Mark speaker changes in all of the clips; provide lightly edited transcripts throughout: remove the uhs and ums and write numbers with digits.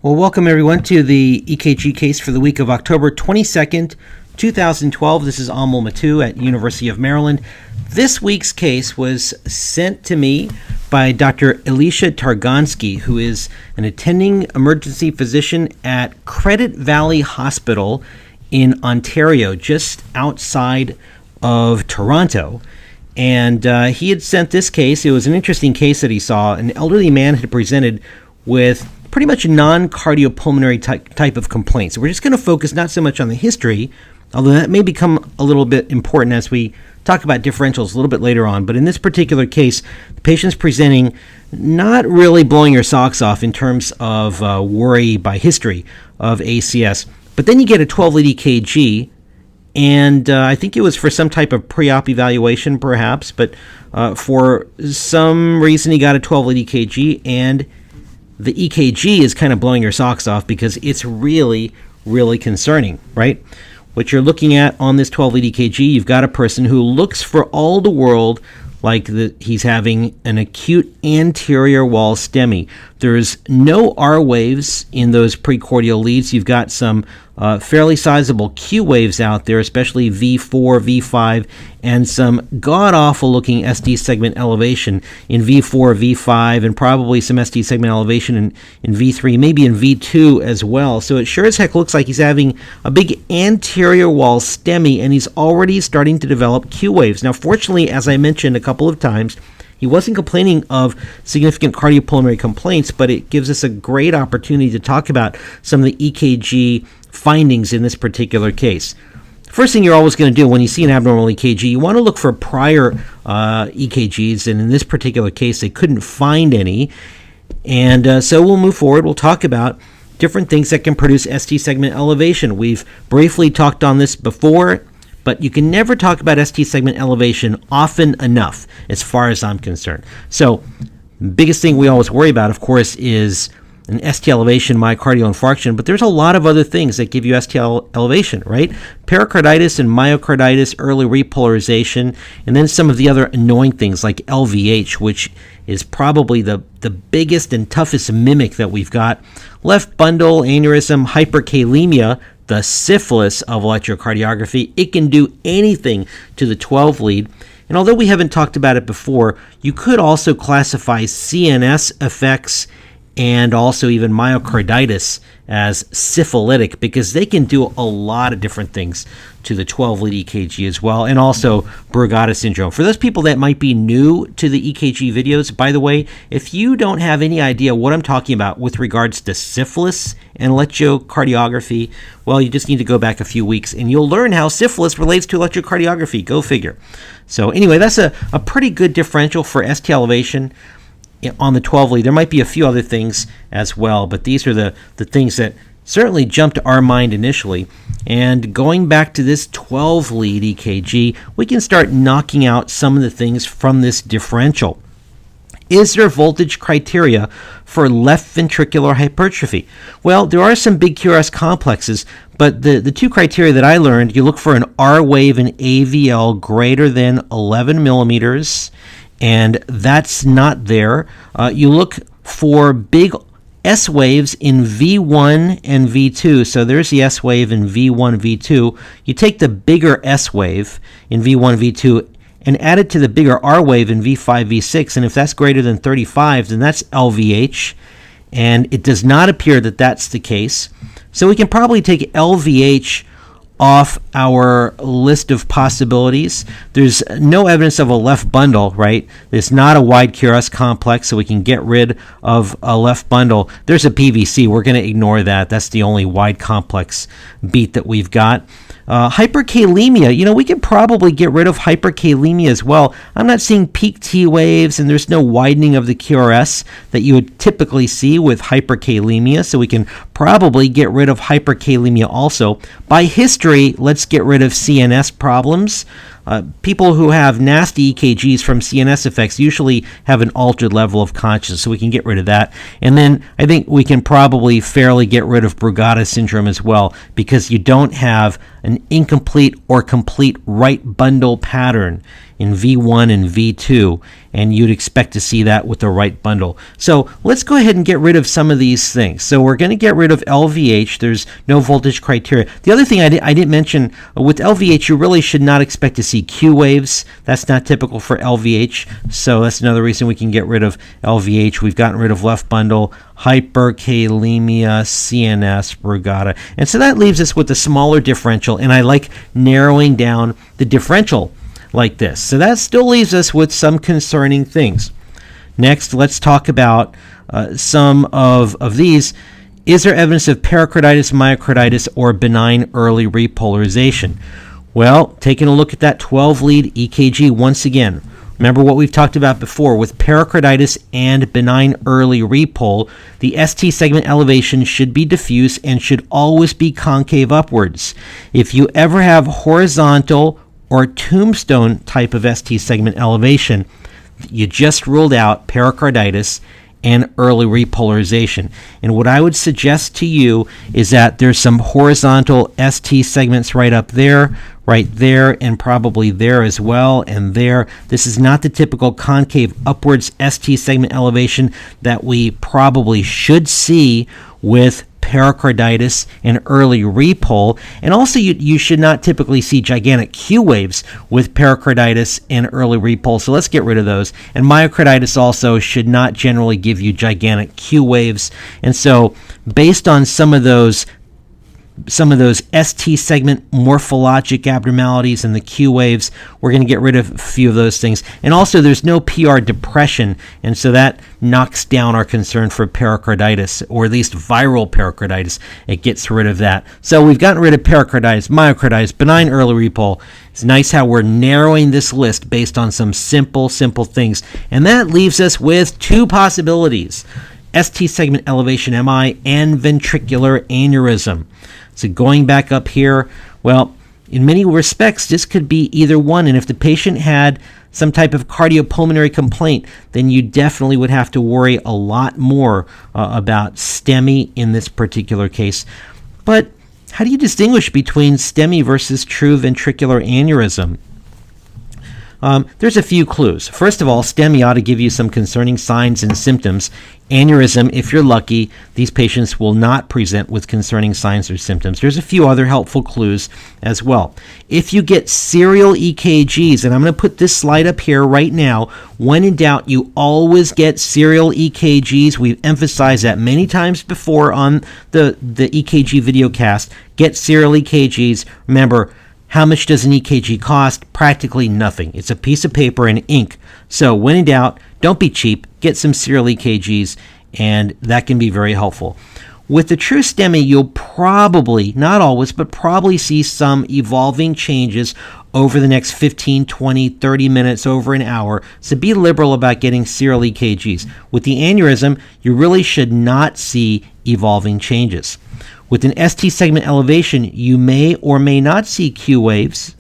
Speaker 1: Well, welcome everyone to the EKG case for the week of October 22nd, 2012. This is Amol Matu at University of Maryland. This week's case was sent to me by Dr. Alicia Targonsky, who is an attending emergency physician at Credit Valley Hospital in Ontario, just outside of Toronto. And he had sent this case. It was an interesting case that he saw. An elderly man had presented with pretty much a non-cardiopulmonary type of complaint. So we're just going to focus not so much on the history, although that may become a little bit important as we talk about differentials a little bit later on. But in this particular case, the patient's presenting not really blowing your socks off in terms of worry by history of ACS. But then you get a 12-lead EKG, and I think it was for some type of pre-op evaluation perhaps, but for some reason he got a 12-lead EKG, and the EKG is kind of blowing your socks off because it's really, really concerning, right? What you're looking at on this 12-lead EKG, you've got a person who looks for all the world like he's having an acute anterior wall STEMI. There's no R waves in those precordial leads. You've got some fairly sizable Q waves out there, especially V4, V5, and some god-awful looking ST segment elevation in V4, V5, and probably some ST segment elevation in V3, maybe in V2 as well. So it sure as heck looks like he's having a big anterior wall STEMI, and he's already starting to develop Q waves. Now, fortunately, as I mentioned a couple of times, he wasn't complaining of significant cardiopulmonary complaints, but it gives us a great opportunity to talk about some of the EKG findings in this particular case. First thing you're always going to do when you see an abnormal EKG, you want to look for prior EKGs, and in this particular case, they couldn't find any. And so we'll move forward. We'll talk about different things that can produce ST segment elevation. We've briefly talked on this before, but you can never talk about ST segment elevation often enough as far as I'm concerned. So biggest thing we always worry about, of course, is an ST elevation, myocardial infarction, but there's a lot of other things that give you ST elevation, right? Pericarditis and myocarditis, early repolarization, and then some of the other annoying things like LVH, which is probably the biggest and toughest mimic that we've got. Left bundle, aneurysm, hyperkalemia, the syphilis of electrocardiography. It can do anything to the 12 lead. And although we haven't talked about it before, you could also classify CNS effects and also even myocarditis as syphilitic, because they can do a lot of different things to the 12-lead EKG as well, and also Brugada syndrome. For those people that might be new to the EKG videos, by the way, if you don't have any idea what I'm talking about with regards to syphilis and electrocardiography, well, you just need to go back a few weeks and you'll learn how syphilis relates to electrocardiography. Go figure. So anyway, that's a pretty good differential for ST elevation on the 12 lead. There might be a few other things as well, but these are the things that certainly jumped to our mind initially. And going back to this 12 lead EKG, we can start knocking out some of the things from this differential. Is there voltage criteria for left ventricular hypertrophy? Well, there are some big QRS complexes, but the two criteria that I learned, you look for an R wave in AVL greater than 11 millimeters, and that's not there. You look for big S waves in V1 and V2. So there's the S wave in V1, V2. You take the bigger S wave in V1, V2 and add it to the bigger R wave in V5, V6. And if that's greater than 35, then that's LVH. And it does not appear that that's the case. So we can probably take LVH off our list of possibilities. There's no evidence of a left bundle, right? There's not a wide QRS complex, so we can get rid of a left bundle. There's a PVC. We're going to ignore that. That's the only wide complex beat that we've got. Hyperkalemia, we can probably get rid of hyperkalemia as well. I'm not seeing peak T waves, and there's no widening of the QRS that you would typically see with hyperkalemia, so we can probably get rid of hyperkalemia also. By history, let's get rid of CNS problems. People who have nasty EKGs from CNS effects usually have an altered level of consciousness, so we can get rid of that. And then I think we can probably fairly get rid of Brugada syndrome as well, because you don't have an incomplete or complete right bundle pattern in V1 and V2, and you'd expect to see that with the right bundle. So let's go ahead and get rid of some of these things. So we're going to get rid of LVH. There's no voltage criteria. The other thing I didn't mention, with LVH, you really should not expect to see Q waves. That's not typical for LVH, so that's another reason we can get rid of LVH. We've gotten rid of left bundle, hyperkalemia, CNS, Brugada. And so that leaves us with a smaller differential, and I like narrowing down the differential like this. So that still leaves us with some concerning things. Next, let's talk about some of these. Is there evidence of pericarditis, myocarditis, or benign early repolarization? Well, taking a look at that 12-lead EKG once again. Remember what we've talked about before. With pericarditis and benign early repol, the ST segment elevation should be diffuse and should always be concave upwards. If you ever have horizontal or tombstone type of ST segment elevation, you just ruled out pericarditis and early repolarization. And what I would suggest to you is that there's some horizontal ST segments right up there, right there, and probably there as well, and there. This is not the typical concave upwards ST segment elevation that we probably should see with pericarditis and early repol. And also you should not typically see gigantic Q waves with pericarditis and early repol, so let's get rid of those. And myocarditis also should not generally give you gigantic Q waves. And so based on some of those ST segment morphologic abnormalities and the Q waves, we're going to get rid of a few of those things. And also there's no PR depression, and so that knocks down our concern for pericarditis, or at least viral pericarditis. It gets rid of that. So we've gotten rid of pericarditis, myocarditis, benign early repol. It's nice how we're narrowing this list based on some simple things. And that leaves us with two possibilities: ST segment elevation MI and ventricular aneurysm. So going back up here, well, in many respects, this could be either one. And if the patient had some type of cardiopulmonary complaint, then you definitely would have to worry a lot more about STEMI in this particular case. But how do you distinguish between STEMI versus true ventricular aneurysm? There's a few clues. First of all, STEMI ought to give you some concerning signs and symptoms. Aneurysm, if you're lucky, these patients will not present with concerning signs or symptoms. There's a few other helpful clues as well. If you get serial EKGs, and I'm going to put this slide up here right now, when in doubt, you always get serial EKGs. We've emphasized that many times before on the EKG videocast. Get serial EKGs. Remember, how much does an EKG cost? Practically nothing. It's a piece of paper and ink. So when in doubt, don't be cheap. Get some serial EKGs, and that can be very helpful. With the true STEMI, you'll probably, not always, but probably see some evolving changes over the next 15, 20, 30 minutes, over an hour. So be liberal about getting serial EKGs. With the aneurysm, you really should not see evolving changes. With an ST segment elevation, you may or may not see Q waves,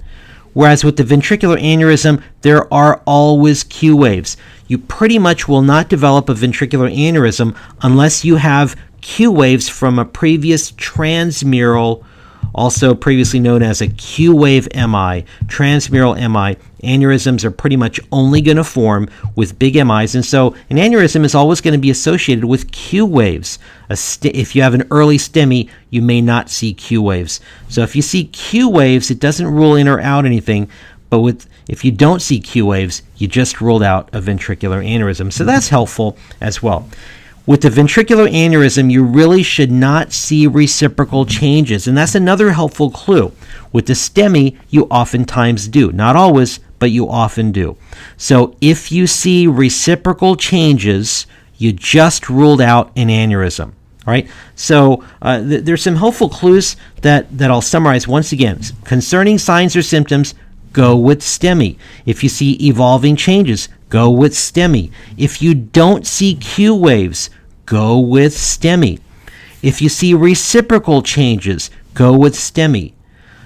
Speaker 1: whereas with the ventricular aneurysm, there are always Q waves. You pretty much will not develop a ventricular aneurysm unless you have Q waves from a previous transmural, also previously known as a Q wave MI, transmural MI. Aneurysms are pretty much only going to form with big MIs, and so an aneurysm is always going to be associated with Q waves. If you have an early STEMI, you may not see Q waves. So if you see Q waves, it doesn't rule in or out anything, but if you don't see Q waves, you just ruled out a ventricular aneurysm. So that's helpful as well. With the ventricular aneurysm, you really should not see reciprocal changes, and that's another helpful clue. With the STEMI, you oftentimes do. Not always, but you often do. So if you see reciprocal changes, you just ruled out an aneurysm. All right, so there's some helpful clues that I'll summarize once again. Concerning signs or symptoms, go with STEMI. If you see evolving changes, go with STEMI. If you don't see Q waves, go with STEMI. If you see reciprocal changes, go with STEMI.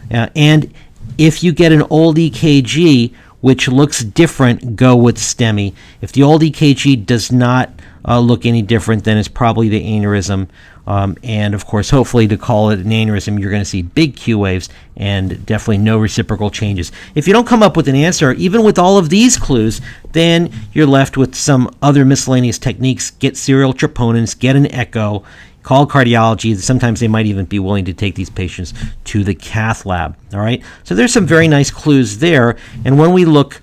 Speaker 1: And if you get an old EKG which looks different, go with STEMI. If the old EKG does not look any different, then it's probably the aneurysm. And of course, hopefully to call it an aneurysm, you're going to see big Q waves and definitely no reciprocal changes. If you don't come up with an answer, even with all of these clues, then you're left with some other miscellaneous techniques. Get serial troponins, get an echo, call cardiology. Sometimes they might even be willing to take these patients to the cath lab. All right. So there's some very nice clues there. And when we look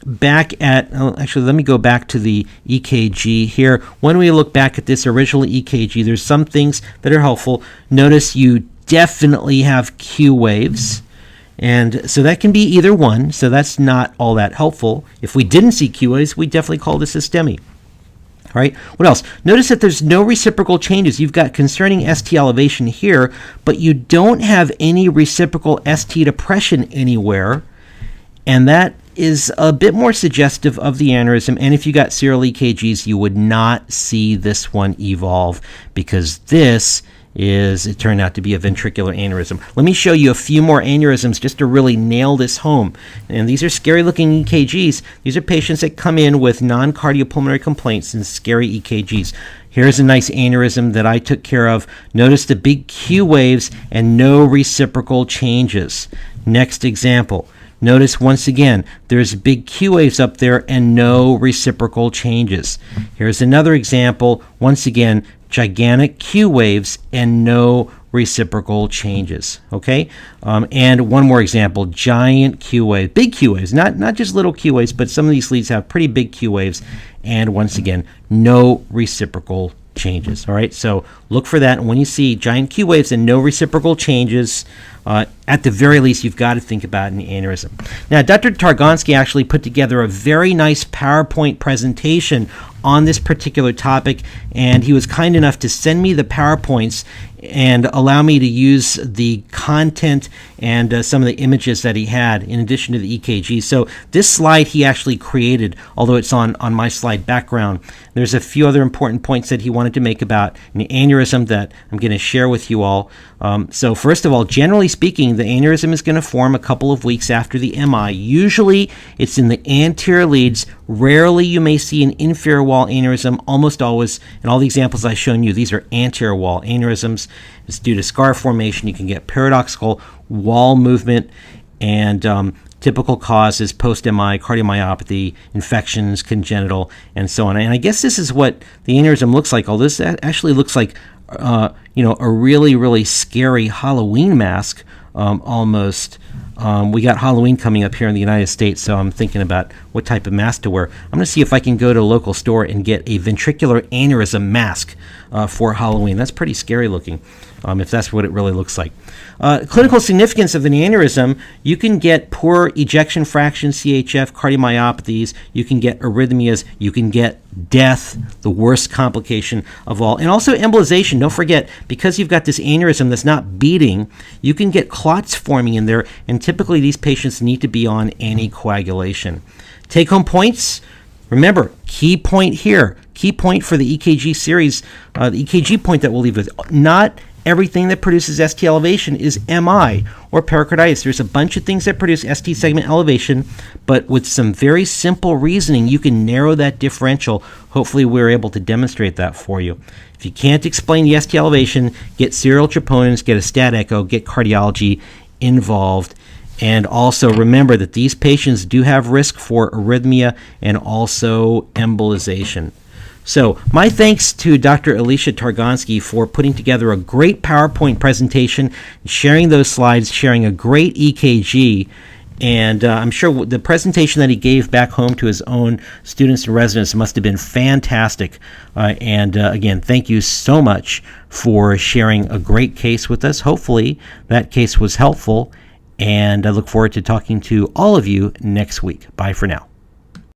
Speaker 1: back at, actually, let me go back to the EKG here. When we look back at this original EKG, there's some things that are helpful. Notice you definitely have Q waves. And so that can be either one. So that's not all that helpful. If we didn't see Q waves, we definitely call this a STEMI. All right, what else? Notice that there's no reciprocal changes. You've got concerning ST elevation here, but you don't have any reciprocal ST depression anywhere. And that is a bit more suggestive of the aneurysm. And if you got serial EKGs, you would not see this one evolve, because this it turned out to be a ventricular aneurysm. Let me show you a few more aneurysms just to really nail this home. And these are scary looking EKGs. These are patients that come in with non-cardiopulmonary complaints and scary EKGs. Here's a nice aneurysm that I took care of. Notice the big Q waves and no reciprocal changes. Next example. Notice once again, there's big Q waves up there and no reciprocal changes. Here's another example. Once again, gigantic Q waves and no reciprocal changes. Okay, and one more example: giant Q wave, big Q waves, not just little Q waves, but some of these leads have pretty big Q waves, and once again, no reciprocal changes. All right, so look for that. And when you see giant Q waves and no reciprocal changes, at the very least, you've got to think about an aneurysm. Now, Dr. Targonsky actually put together a very nice PowerPoint presentation on this particular topic, and he was kind enough to send me the PowerPoints and allow me to use the content and some of the images that he had in addition to the EKG. So this slide he actually created, although it's on my slide background. There's a few other important points that he wanted to make about an aneurysm that I'm going to share with you all. So first of all, generally speaking, the aneurysm is going to form a couple of weeks after the MI. Usually it's in the anterior leads. Rarely you may see an inferior wall aneurysm. Almost always, in all the examples I've shown you, these are anterior wall aneurysms. It's due to scar formation. You can get paradoxical wall movement, and typical cause is post-MI, cardiomyopathy, infections, congenital, and so on. And I guess this is what the aneurysm looks like. Although this actually looks like a really, really scary Halloween mask, almost. We got Halloween coming up here in the United States, so I'm thinking about what type of mask to wear. I'm going to see if I can go to a local store and get a ventricular aneurysm mask for Halloween. That's pretty scary looking, if that's what it really looks like. Clinical significance of an aneurysm: you can get poor ejection fraction, CHF, cardiomyopathies, you can get arrhythmias, you can get death, the worst complication of all, and also embolization. Don't forget, because you've got this aneurysm that's not beating, you can get clots forming in there, and typically these patients need to be on anticoagulation. Take-home points: remember, key point here, key point for the EKG series, the EKG point that we'll leave with: not everything that produces ST elevation is MI or pericarditis. There's a bunch of things that produce ST segment elevation, but with some very simple reasoning, you can narrow that differential. Hopefully, we're able to demonstrate that for you. If you can't explain the ST elevation, get serial troponins, get a stat echo, get cardiology involved. And also remember that these patients do have risk for arrhythmia and also embolization. So my thanks to Dr. Alicia Targonsky for putting together a great PowerPoint presentation, sharing those slides, sharing a great EKG, and I'm sure the presentation that he gave back home to his own students and residents must have been fantastic. Again, thank you so much for sharing a great case with us. Hopefully that case was helpful, and I look forward to talking to all of you next week. Bye for now.